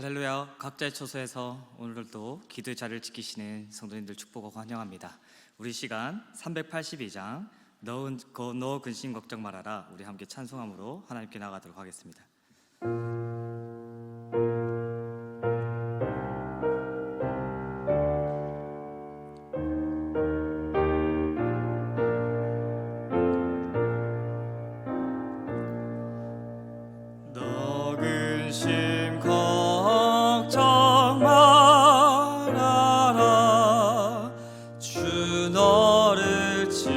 할렐루야. 각자의 처소에서 오늘도 기도의 자리를 지키시는 성도님들 축복하고 환영합니다. 우리 시간 382장 너 근심 걱정 말아라, 우리 함께 찬송함으로 하나님께 나가도록 하겠습니다. 너 근심 걱정 말아라, 주 너를 지키리.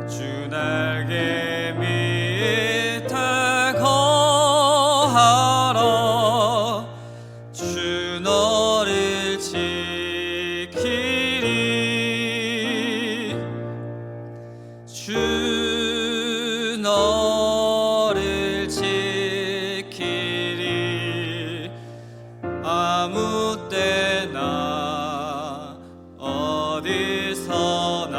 주 날개 밑에 거하라, 주 너를 지키리. 주 너를 지키리. 아무 때나 어디서나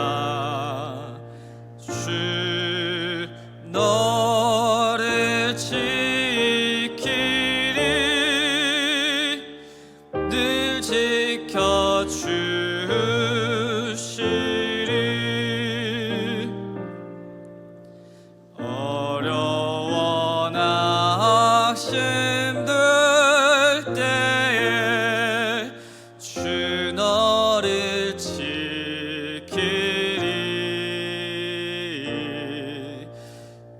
주 너를 지키리. 늘 지켜주시리. 어려워 낙심들 때에 주 너를 지키리.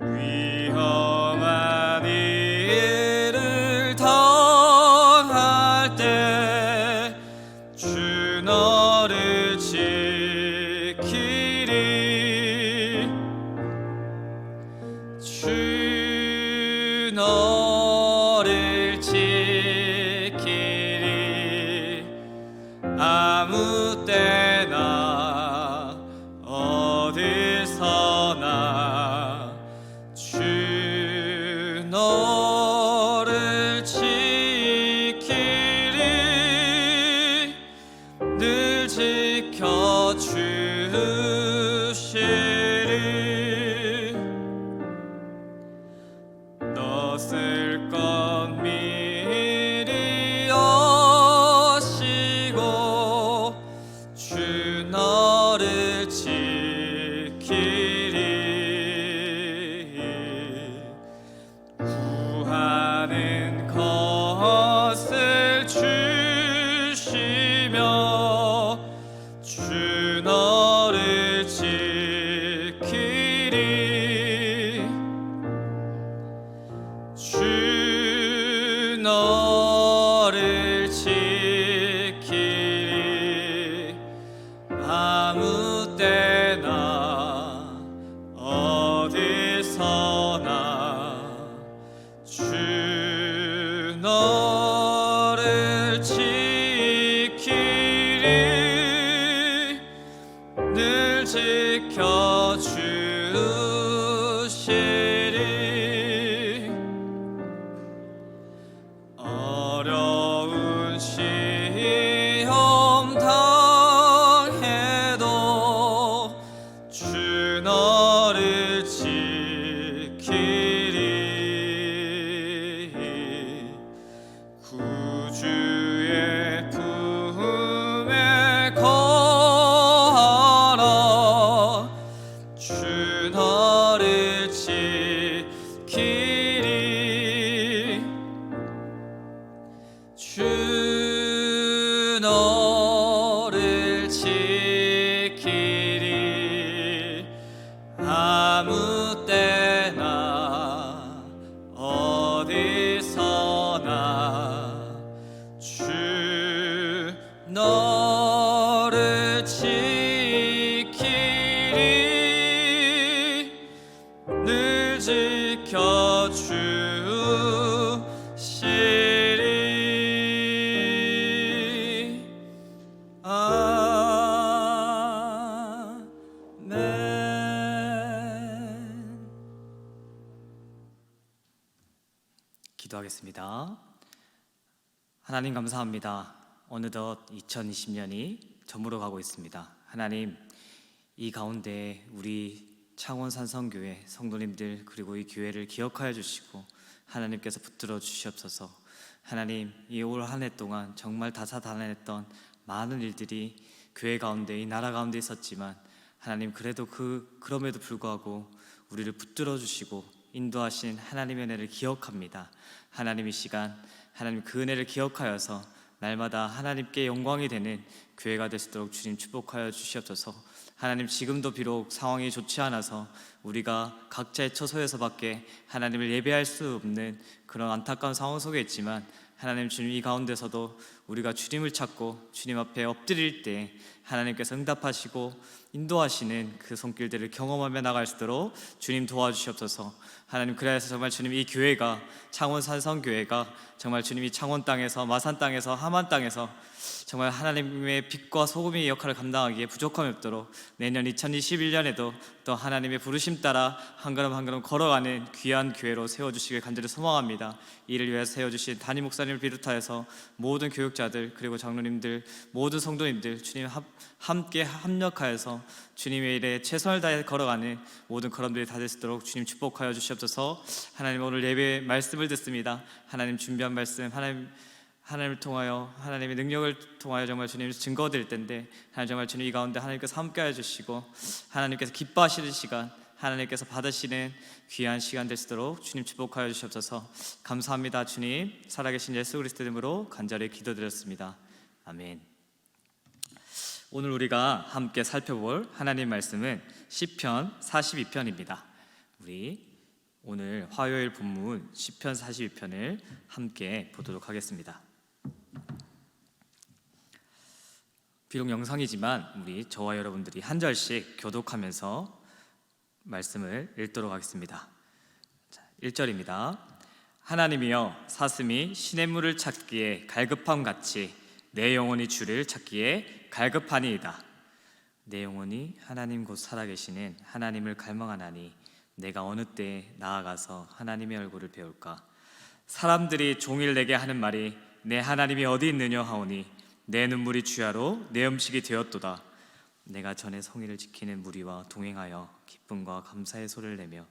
위험한 일을 당할 때 주 너를 지키리. 주 너를 지키리. 아무 때나 어디서나 주 너를 지키리. 늘 지켜주시리. 너 쓸 것 미리 아시고 주 너를 지키리. 구하는 것을 주시며 주 너를 지키리. 주 너를 지키리. 아무 때나 어디서나 주 너를 지키리. 늘 지켜주시리. 어려운 시험 당해도 주 너를 지키리. 구주의 품에 거하라, 주 너를 지키리. 주 너를 지키리. 아무 때나 어디서나 주 너를 지키리. 늘 지켜주시리. 아멘. 기도하겠습니다. 하나님 감사합니다. 어느덧 2020년이 저물어 가고 있습니다. 하나님, 이 가운데 우리 창원 산성교회 성도님들 그리고 이 교회를 기억하여 주시고 하나님께서 붙들어 주시옵소서. 하나님, 이 올 한 해 동안 정말 다사다난했던 많은 일들이 교회 가운데, 이 나라 가운데 있었지만 하나님, 그래도 그럼에도 불구하고 우리를 붙들어 주시고 인도하신 하나님의 은혜를 기억합니다. 하나님, 이 시간 하나님 그 은혜를 기억하여서 날마다 하나님께 영광이 되는 교회가 될 수 있도록 주님 축복하여 주시옵소서. 하나님, 지금도 비록 상황이 좋지 않아서 우리가 각자의 처소에서밖에 하나님을 예배할 수 없는 그런 안타까운 상황 속에 있지만 하나님, 주님 이 가운데서도 우리가 주님을 찾고 주님 앞에 엎드릴 때 하나님께서 응답하시고 인도하시는 그 손길들을 경험하며 나갈 수 있도록 주님 도와주시옵소서. 하나님, 그래서 정말 주님 이 교회가, 창원 산성교회가 정말 주님 이 창원 땅에서, 마산 땅에서, 함안 땅에서 정말 하나님의 빛과 소금의 역할을 감당하기에 부족함이 없도록 내년 2021년에도 또 하나님의 부르심 따라 한 걸음 한 걸음 걸어가는 귀한 교회로 세워주시길 간절히 소망합니다. 이를 위해서 세워주신 담임 목사님을 비롯하여서 모든 교육자들 그리고 장로님들, 모든 성도님들 주님 함께 합력하여서 주님의 일에 최선을 다해 걸어가는 모든 걸음들이 다 될 수 있도록 주님 축복하여 주시옵소서. 하나님, 오늘 예배 말씀을 듣습니다. 하나님 준비한 말씀 하나님을 통하여, 하나님의 능력을 통하여 정말 주님을 증거드릴 텐데 하나님, 정말 주님 이 가운데 하나님께서 함께하여 주시고 하나님께서 기뻐하시는 시간, 하나님께서 받으시는 귀한 시간 될 수 있도록 주님 축복하여 주시옵소서. 감사합니다. 주님, 살아계신 예수 그리스도 이름으로 간절히 기도드렸습니다. 아멘. 오늘 우리가 함께 살펴볼 하나님 말씀은 시편 42편입니다. 우리 오늘 화요일 본문 시편 42편을 함께 보도록 하겠습니다. 비록 영상이지만 우리 저와 여러분들이 한 절씩 교독하면서 말씀을 읽도록 하겠습니다. 1절입니다. 하나님이여, 사슴이 시냇물을 찾기에 갈급함 같이 내 영혼이 주를 찾기에 갈급하니이다. 내 영혼이 하나님 곧 살아계시는 하나님을 갈망하나니 내가 어느 때에 나아가서 하나님의 얼굴을 배울까? 사람들이 종일 내게 하는 말이 내 하나님이 어디 있느냐 하오니 내 눈물이 주야로 내 음식이 되었도다. 내가 전에 성의를 지키는 무리와 동행하여 기쁨과 감사의 소리를 내며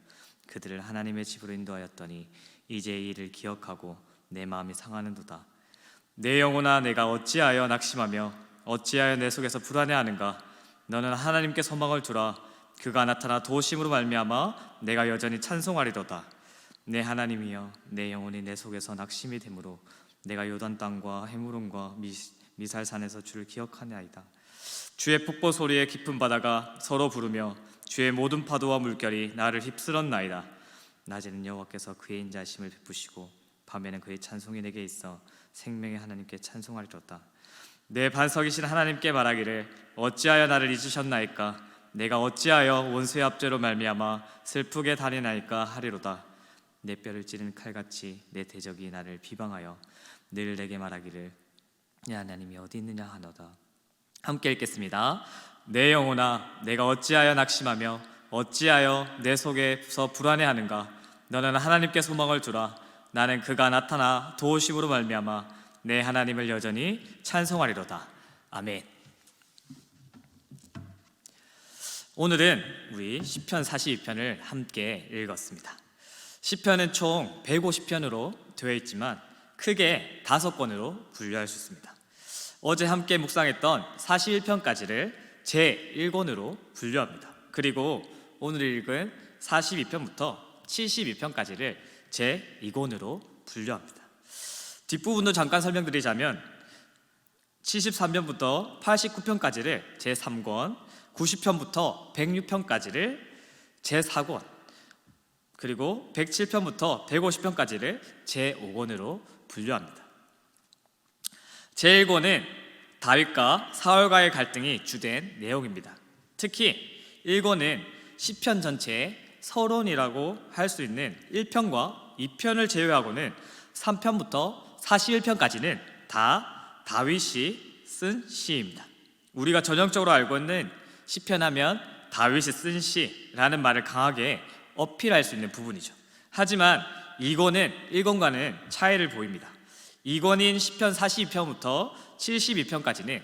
그들을 하나님의 집으로 인도하였더니 이제 이 일을 기억하고 내 마음이 상하는도다. 내 영혼아, 내가 어찌하여 낙심하며 어찌하여 내 속에서 불안해하는가? 너는 하나님께 소망을 두라. 그가 나타나 도우심으로 말미암아 내가 여전히 찬송하리로다. 내 하나님이여, 내 영혼이 내 속에서 낙심이 되므로 내가 요단 땅과 헤므론과 미살산에서 주를 기억하나이다. 주의 폭포 소리에 깊은 바다가 서로 부르며 주의 모든 파도와 물결이 나를 휩쓸었나이다. 낮에는 여호와께서 그의 인자심을 베푸시고 밤에는 그의 찬송이 내게 있어 생명의 하나님께 찬송하리로다. 내 반석이신 하나님께 말하기를 어찌하여 나를 잊으셨나이까? 내가 어찌하여 원수의 압제로 말미암아 슬프게 다니나이까 하리로다. 내 뼈를 찌른 칼같이 내 대적이 나를 비방하여 늘 내게 말하기를 내 하나님이 어디 있느냐 하노다. 함께 읽겠습니다. 내 영혼아, 내가 어찌하여 낙심하며 어찌하여 내 속에서 불안해하는가? 너는 하나님께 소망을 두라. 나는 그가 나타나 도우심으로 말미암아 내 하나님을 여전히 찬송하리로다. 아멘. 오늘은 우리 시편 42편을 함께 읽었습니다. 시편은 총 150편으로 되어 있지만 크게 5권으로 분류할 수 있습니다. 어제 함께 묵상했던 41편까지를 제1권으로 분류합니다. 그리고 오늘 읽은 42편부터 72편까지를 제2권으로 분류합니다. 뒷부분도 잠깐 설명드리자면 73편부터 89편까지를 제3권, 90편부터 106편까지를 제4권, 그리고 107편부터 150편까지를 제5권으로 분류합니다. 제1권은 다윗과 사울과의 갈등이 주된 내용입니다. 특히 1권은 시편 전체의 서론이라고 할 수 있는 1편과 2편을 제외하고는 3편부터 41편까지는 다 다윗이 쓴 시입니다. 우리가 전형적으로 알고 있는 시편하면 다윗이 쓴 시라는 말을 강하게 어필할 수 있는 부분이죠. 하지만 2권은 1권과는 차이를 보입니다. 2권인 시편 42편부터 72편까지는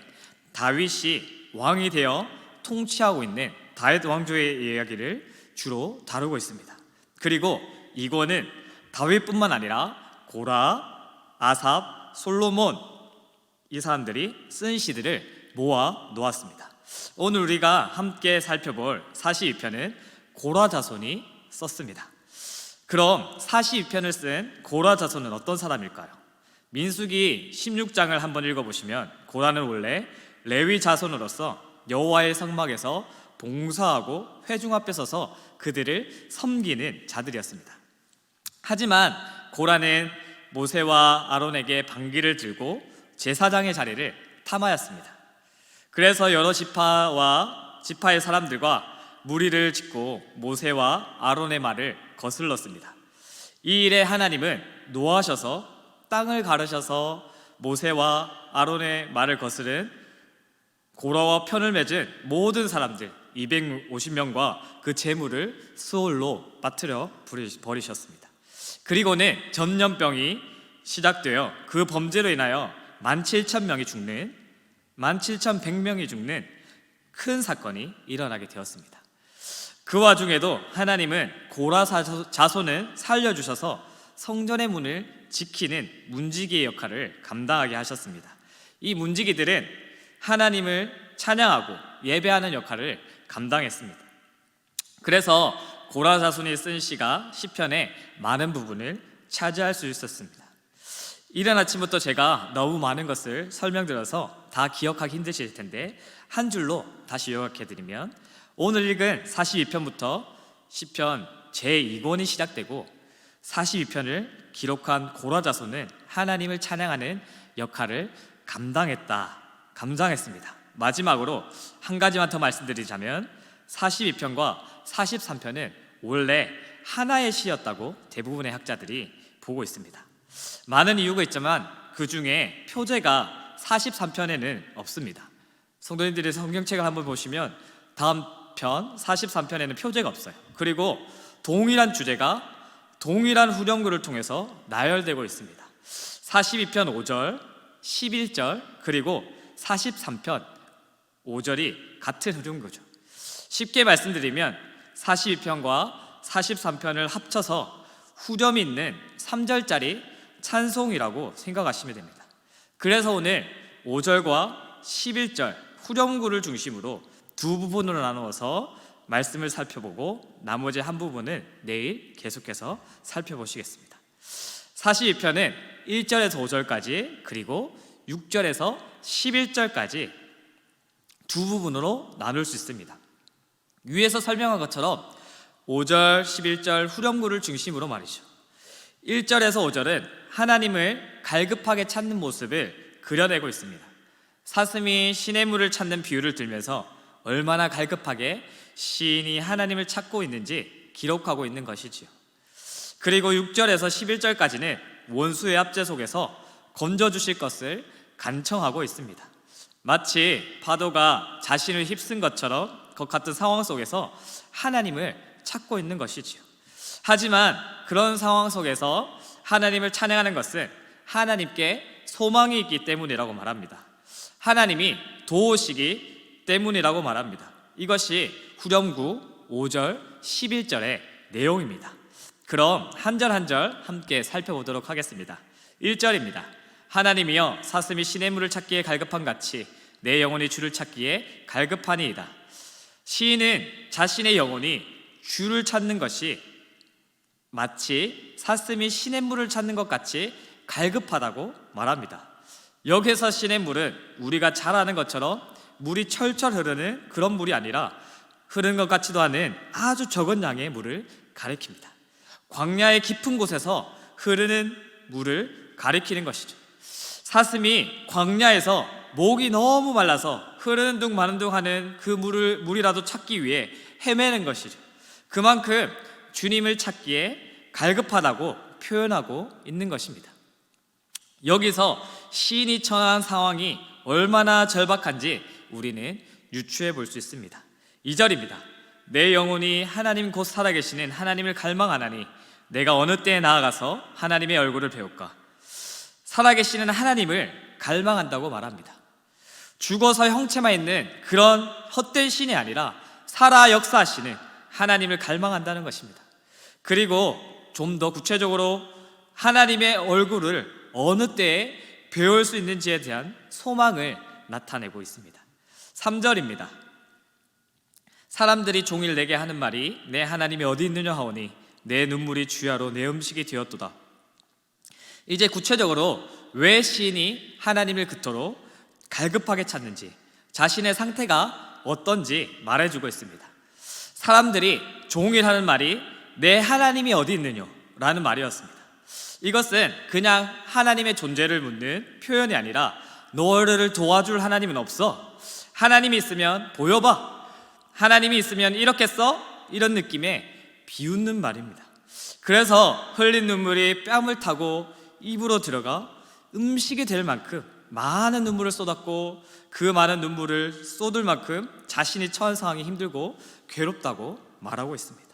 다윗이 왕이 되어 통치하고 있는 다윗 왕조의 이야기를 주로 다루고 있습니다. 그리고 이거는 다윗뿐만 아니라 고라, 아삽, 솔로몬 이 사람들이 쓴 시들을 모아 놓았습니다. 오늘 우리가 함께 살펴볼 42편은 고라 자손이 썼습니다. 그럼 42편을 쓴 고라 자손은 어떤 사람일까요? 민수기 16장을 한번 읽어보시면 고라는 원래 레위 자손으로서 여호와의 성막에서 봉사하고 회중 앞에 서서 그들을 섬기는 자들이었습니다. 하지만 고라는 모세와 아론에게 반기를 들고 제사장의 자리를 탐하였습니다. 그래서 여러 지파의 사람들과 무리를 짓고 모세와 아론의 말을 거슬렀습니다. 이 일에 하나님은 노하셔서 땅을 가르셔서 모세와 아론의 말을 거스른 고라와 편을 맺은 모든 사람들 250명과 그 재물을 수올로 빠뜨려 버리셨습니다. 그리고는 전염병이 시작되어 그 범죄로 인하여 17,100명이 죽는 큰 사건이 일어나게 되었습니다. 그 와중에도 하나님은 고라 자손을 살려주셔서 성전의 문을 지키는 문지기의 역할을 감당하게 하셨습니다. 이 문지기들은 하나님을 찬양하고 예배하는 역할을 감당했습니다. 그래서 고라 자손이 쓴 시가 시편의 많은 부분을 차지할 수 있었습니다. 이른 아침부터 제가 너무 많은 것을 설명드려서 다 기억하기 힘드실 텐데 한 줄로 다시 요약해드리면 오늘 읽은 42편부터 시편 제2권이 시작되고 42편을 기록한 고라 자손은 하나님을 찬양하는 역할을 감당했습니다. 마지막으로 한 가지만 더 말씀드리자면 42편과 43편은 원래 하나의 시였다고 대부분의 학자들이 보고 있습니다. 많은 이유가 있지만 그 중에 표제가 43편에는 없습니다. 성도님들이 성경책을 한번 보시면 다음 편 43편에는 표제가 없어요. 그리고 동일한 주제가 동일한 후렴구를 통해서 나열되고 있습니다. 42편 5절, 11절 그리고 43편 5절이 같은 후렴구죠. 쉽게 말씀드리면 42편과 43편을 합쳐서 후렴이 있는 3절짜리 찬송이라고 생각하시면 됩니다. 그래서 오늘 5절과 11절 후렴구를 중심으로 두 부분으로 나누어서 말씀을 살펴보고 나머지 한 부분은 내일 계속해서 살펴보시겠습니다. 42편은 1절에서 5절까지 그리고 6절에서 11절까지 두 부분으로 나눌 수 있습니다. 위에서 설명한 것처럼 5절, 11절 후렴구를 중심으로 말이죠. 1절에서 5절은 하나님을 갈급하게 찾는 모습을 그려내고 있습니다. 사슴이 시냇물을 찾는 비유를 들면서 얼마나 갈급하게 시인이 하나님을 찾고 있는지 기록하고 있는 것이지요. 그리고 6절에서 11절까지는 원수의 압제 속에서 건져주실 것을 간청하고 있습니다. 마치 파도가 자신을 휩쓴 것처럼 그 같은 상황 속에서 하나님을 찾고 있는 것이지요. 하지만 그런 상황 속에서 하나님을 찬양하는 것은 하나님께 소망이 있기 때문이라고 말합니다. 하나님이 도우시기 때문이라고 말합니다. 이것이 후렴구 5절, 11절의 내용입니다. 그럼 한 절 한 절 함께 살펴보도록 하겠습니다. 1절입니다. 하나님이여 사슴이 시냇물을 찾기에 갈급한 같이 내 영혼이 주를 찾기에 갈급하니이다. 시인은 자신의 영혼이 주를 찾는 것이 마치 사슴이 시냇물을 찾는 것 같이 갈급하다고 말합니다. 여기서 시냇물은 우리가 잘 아는 것처럼 물이 철철 흐르는 그런 물이 아니라 흐르는 것 같지도 않은 아주 적은 양의 물을 가리킵니다. 광야의 깊은 곳에서 흐르는 물을 가리키는 것이죠. 사슴이 광야에서 목이 너무 말라서 흐르는 둥 마는 둥 하는 그 물이라도 찾기 위해 헤매는 것이죠. 그만큼 주님을 찾기에 갈급하다고 표현하고 있는 것입니다. 여기서 시인이 처한 상황이 얼마나 절박한지 우리는 유추해 볼 수 있습니다. 2절입니다. 내 영혼이 하나님 곧 살아계시는 하나님을 갈망하나니 내가 어느 때에 나아가서 하나님의 얼굴을 배울까. 살아계시는 하나님을 갈망한다고 말합니다. 죽어서 형체만 있는 그런 헛된 신이 아니라 살아 역사하시는 하나님을 갈망한다는 것입니다. 그리고 좀 더 구체적으로 하나님의 얼굴을 어느 때에 배울 수 있는지에 대한 소망을 나타내고 있습니다. 3절입니다. 사람들이 종일 내게 하는 말이 내 하나님이 어디 있느냐 하오니 내 눈물이 주야로 내 음식이 되었도다. 이제 구체적으로 왜 시인이 하나님을 그토록 갈급하게 찾는지, 자신의 상태가 어떤지 말해주고 있습니다. 사람들이 종일 하는 말이 내 하나님이 어디 있느냐 라는 말이었습니다. 이것은 그냥 하나님의 존재를 묻는 표현이 아니라 너를 도와줄 하나님은 없어? 하나님이 있으면 보여봐. 하나님이 있으면 이렇게 써? 이런 느낌의 비웃는 말입니다. 그래서 흘린 눈물이 뺨을 타고 입으로 들어가 음식이 될 만큼 많은 눈물을 쏟았고, 그 많은 눈물을 쏟을 만큼 자신이 처한 상황이 힘들고 괴롭다고 말하고 있습니다.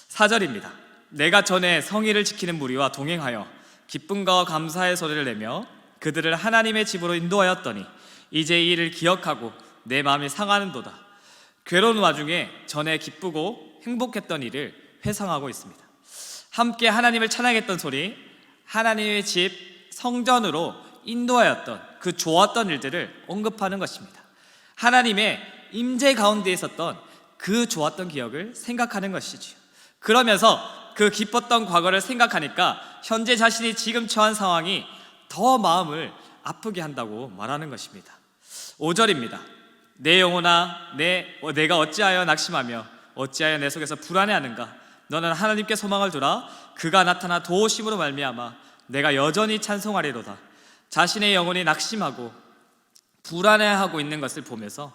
4절입니다. 내가 전에 성의를 지키는 무리와 동행하여 기쁨과 감사의 소리를 내며 그들을 하나님의 집으로 인도하였더니 이제 이 일을 기억하고 내 마음이 상하는도다. 괴로운 와중에 전에 기쁘고 행복했던 일을 회상하고 있습니다. 함께 하나님을 찬양했던 소리, 하나님의 집 성전으로 인도하였던 그 좋았던 일들을 언급하는 것입니다. 하나님의 임재 가운데 있었던 그 좋았던 기억을 생각하는 것이지요. 그러면서 그 기뻤던 과거를 생각하니까 현재 자신이 지금 처한 상황이 더 마음을 아프게 한다고 말하는 것입니다. 5절입니다. 내 영혼아 내가 어찌하여 낙심하며 어찌하여 내 속에서 불안해하는가. 너는 하나님께 소망을 두라. 그가 나타나 도우심으로 말미암아 내가 여전히 찬송하리로다. 자신의 영혼이 낙심하고 불안해하고 있는 것을 보면서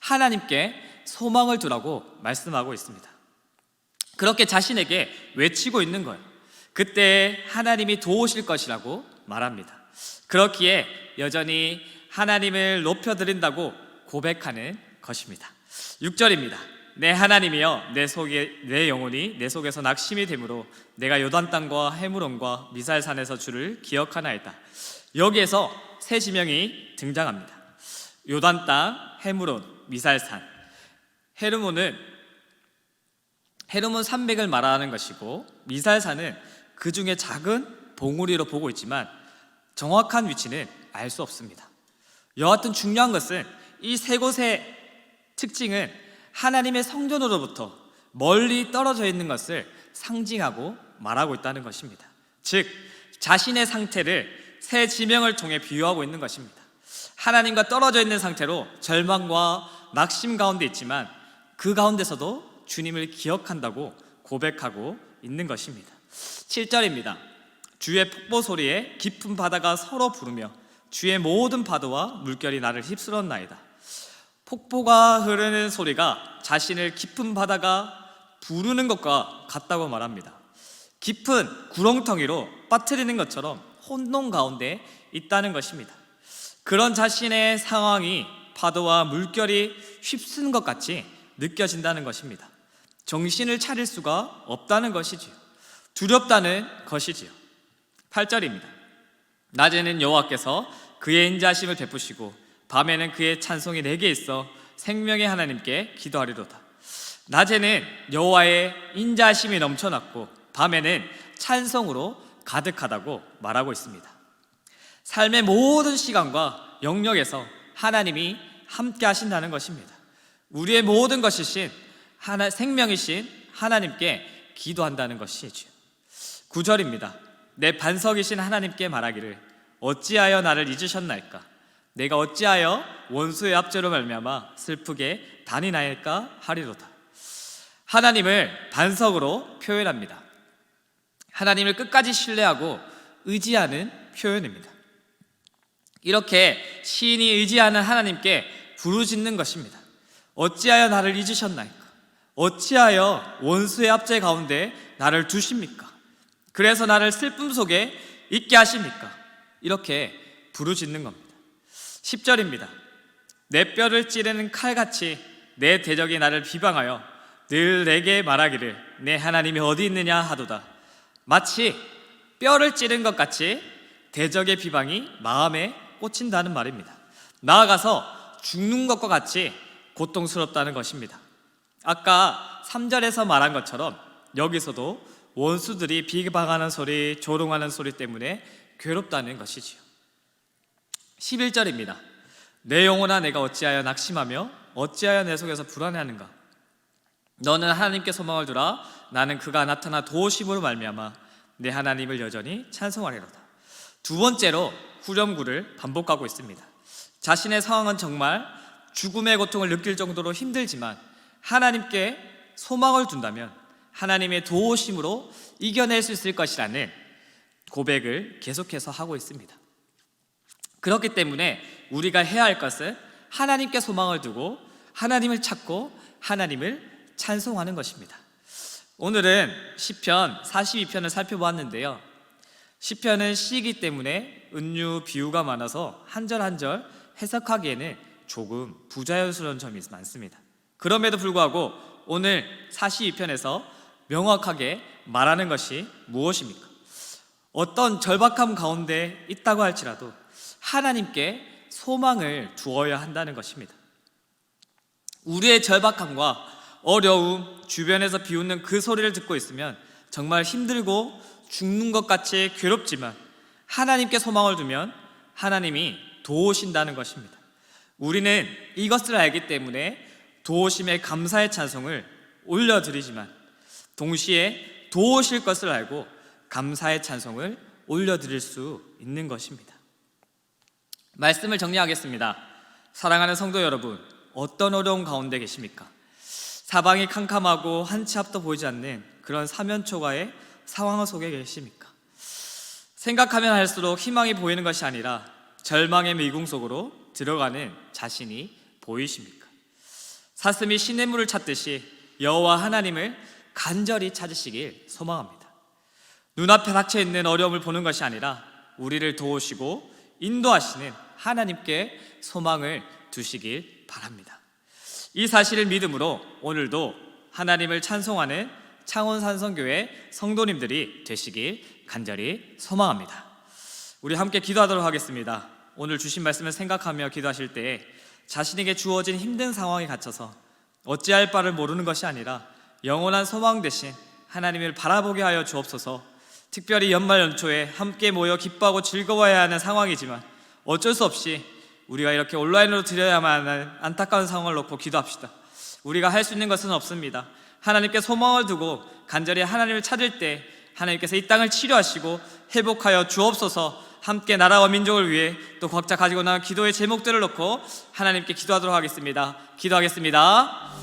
하나님께 소망을 두라고 말씀하고 있습니다. 그렇게 자신에게 외치고 있는 거예요. 그때 하나님이 도우실 것이라고 말합니다. 그렇기에 여전히 하나님을 높여드린다고 고백하는 것입니다. 6절입니다. 내 하나님이여 내 영혼이 내 속에서 낙심이 되므로 내가 요단 땅과 헤므론과 미살산에서 주를 기억하나이다. 여기에서 세 지명이 등장합니다. 요단 땅, 헤므론, 미살산. 헤르몬 산맥을 말하는 것이고, 미살산은 그 중에 작은 봉우리로 보고 있지만 정확한 위치는 알 수 없습니다. 여하튼 중요한 것은 이 세 곳의 특징은 하나님의 성전으로부터 멀리 떨어져 있는 것을 상징하고 말하고 있다는 것입니다. 즉 자신의 상태를 세 지명을 통해 비유하고 있는 것입니다. 하나님과 떨어져 있는 상태로 절망과 낙심 가운데 있지만 그 가운데서도 주님을 기억한다고 고백하고 있는 것입니다. 7절입니다. 주의 폭포 소리에 깊은 바다가 서로 부르며 주의 모든 파도와 물결이 나를 휩쓸었나이다. 폭포가 흐르는 소리가 자신을 깊은 바다가 부르는 것과 같다고 말합니다. 깊은 구렁텅이로 빠뜨리는 것처럼 혼돈 가운데 있다는 것입니다. 그런 자신의 상황이 파도와 물결이 휩쓰는 것 같이 느껴진다는 것입니다. 정신을 차릴 수가 없다는 것이지요. 두렵다는 것이지요. 8절입니다. 낮에는 여호와께서 그의 인자하심을 베푸시고 밤에는 그의 찬송이 내게 있어 생명의 하나님께 기도하리로다. 낮에는 여호와의 인자하심이 넘쳐났고 밤에는 찬송으로 가득하다고 말하고 있습니다. 삶의 모든 시간과 영역에서 하나님이 함께 하신다는 것입니다. 우리의 모든 것이신 생명이신 하나님께 기도한다는 것이지요. 9절입니다. 내 반석이신 하나님께 말하기를 어찌하여 나를 잊으셨나이까. 내가 어찌하여 원수의 압제로 말미암아 슬프게 다니나이까 하리로다. 하나님을 반석으로 표현합니다. 하나님을 끝까지 신뢰하고 의지하는 표현입니다. 이렇게 시인이 의지하는 하나님께 부르짖는 것입니다. 어찌하여 나를 잊으셨나이까? 어찌하여 원수의 압제 가운데 나를 두십니까? 그래서 나를 슬픔 속에 있게 하십니까? 이렇게 부르짖는 겁니다. 10절입니다. 내 뼈를 찌르는 칼같이 내 대적이 나를 비방하여 늘 내게 말하기를 내 하나님이 어디 있느냐 하도다. 마치 뼈를 찌른 것 같이 대적의 비방이 마음에 꽂힌다는 말입니다. 나아가서 죽는 것과 같이 고통스럽다는 것입니다. 아까 3절에서 말한 것처럼 여기서도 원수들이 비방하는 소리, 조롱하는 소리 때문에 괴롭다는 것이지요. 11절입니다. 내 영혼아 내가 어찌하여 낙심하며 어찌하여 내 속에서 불안해하는가. 너는 하나님께 소망을 두라. 나는 그가 나타나 도우심으로 말미암아 내 하나님을 여전히 찬송하리로다. 두 번째로 후렴구를 반복하고 있습니다. 자신의 상황은 정말 죽음의 고통을 느낄 정도로 힘들지만 하나님께 소망을 둔다면 하나님의 도우심으로 이겨낼 수 있을 것이라는 고백을 계속해서 하고 있습니다. 그렇기 때문에 우리가 해야 할 것은 하나님께 소망을 두고 하나님을 찾고 하나님을 찬송하는 것입니다. 오늘은 시편 42편을 살펴보았는데요. 시편은 시이기 때문에 은유, 비유가 많아서 한 절 한 절 해석하기에는 조금 부자연스러운 점이 많습니다. 그럼에도 불구하고 오늘 42편에서 명확하게 말하는 것이 무엇입니까? 어떤 절박함 가운데 있다고 할지라도 하나님께 소망을 두어야 한다는 것입니다. 우리의 절박함과 어려움, 주변에서 비웃는 그 소리를 듣고 있으면 정말 힘들고 죽는 것 같이 괴롭지만 하나님께 소망을 두면 하나님이 도우신다는 것입니다. 우리는 이것을 알기 때문에 도우심에 감사의 찬송을 올려드리지만 동시에 도우실 것을 알고 감사의 찬송을 올려드릴 수 있는 것입니다. 말씀을 정리하겠습니다. 사랑하는 성도 여러분, 어떤 어려움 가운데 계십니까? 사방이 캄캄하고 한 치 앞도 보이지 않는 그런 사면초가의 상황 속에 계십니까? 생각하면 할수록 희망이 보이는 것이 아니라 절망의 미궁 속으로 들어가는 자신이 보이십니까? 사슴이 시냇물을 찾듯이 여호와 하나님을 간절히 찾으시길 소망합니다. 눈앞에 닥쳐있는 어려움을 보는 것이 아니라 우리를 도우시고 인도하시는 하나님께 소망을 두시길 바랍니다. 이 사실을 믿음으로 오늘도 하나님을 찬송하는 창원산성교회 성도님들이 되시길 간절히 소망합니다. 우리 함께 기도하도록 하겠습니다. 오늘 주신 말씀을 생각하며 기도하실 때에 자신에게 주어진 힘든 상황에 갇혀서 어찌할 바를 모르는 것이 아니라 영원한 소망 대신 하나님을 바라보게 하여 주옵소서. 특별히 연말 연초에 함께 모여 기뻐하고 즐거워해야 하는 상황이지만 어쩔 수 없이 우리가 이렇게 온라인으로 드려야만 하는 안타까운 상황을 놓고 기도합시다. 우리가 할 수 있는 것은 없습니다. 하나님께 소망을 두고 간절히 하나님을 찾을 때 하나님께서 이 땅을 치료하시고 회복하여 주옵소서. 함께 나라와 민족을 위해 또 각자 가지고 나온 기도의 제목들을 놓고 하나님께 기도하도록 하겠습니다. 기도하겠습니다.